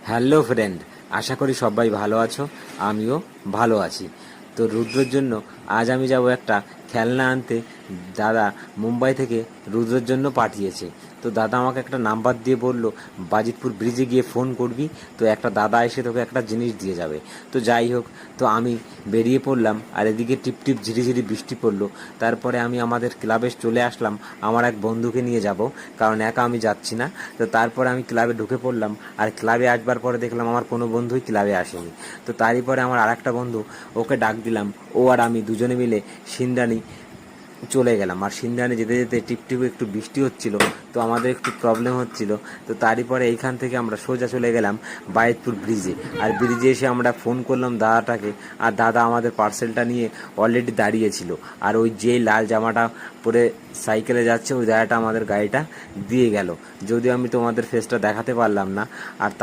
Hello friend, আশা করি সবাই ভালো আছো। আমিও ভালো আছি। তো রুদ্রর জন্য আজ আমি যাব একটা খেলনা আনতে। দাদা মুম্বাই থেকে রুদ্রর জন্য পাঠিয়েছে। তো দাদা আমাকে একটা নাম্বার দিয়ে বলল, বাজিতপুর ব্রিজে গিয়ে ফোন করবি, তো একটা দাদা এসে তোকে একটা জিনিস দিয়ে যাবে। তো যাই হোক, তো আমি বেরিয়ে পড়লাম, আর এদিকে টিপটিপ ঝিরিঝিরি বৃষ্টি পড়লো। তারপরে আমি আমাদের ক্লাবে চলে আসলাম। আমার এক বন্ধুকে নিয়ে যাব, কারণ একা আমি যাচ্ছি না। তো তারপরে আমি ক্লাবে ঢুকে পড়লাম, আর ক্লাবে আসবার পরে দেখলাম আমার কোনো বন্ধুই ক্লাবে আসেনি। তো তারই পরে আমার আরেকটা বন্ধু, ওকে ডাক দিলাম। ও আর আমি দুজনে মিলে সিন্দানি চলে গেলাম। আর সিন্দানে যেতে যেতে টিপটিপ একটু বৃষ্টি হচ্ছিল, তো আমাদের একটু প্রবলেম হচ্ছিল। তো তারই পরে এইখান থেকে আমরা সোজা চলে গেলাম বাজিতপুর ব্রিজে। আর ব্রিজে এসে আমরা ফোন করলাম দাদাটাকে, আর দাদা আমাদের পার্সেলটা নিয়ে অলরেডি দাঁড়িয়েছিল। আর ওই যে লাল জামাটা পরে সাইকেলে যাচ্ছে ওই দাদাটা আমাদের গাড়িটা দিয়ে গেল। যদিও আমি তোমাদের ফেসটা দেখাতে পারলাম না। আর তার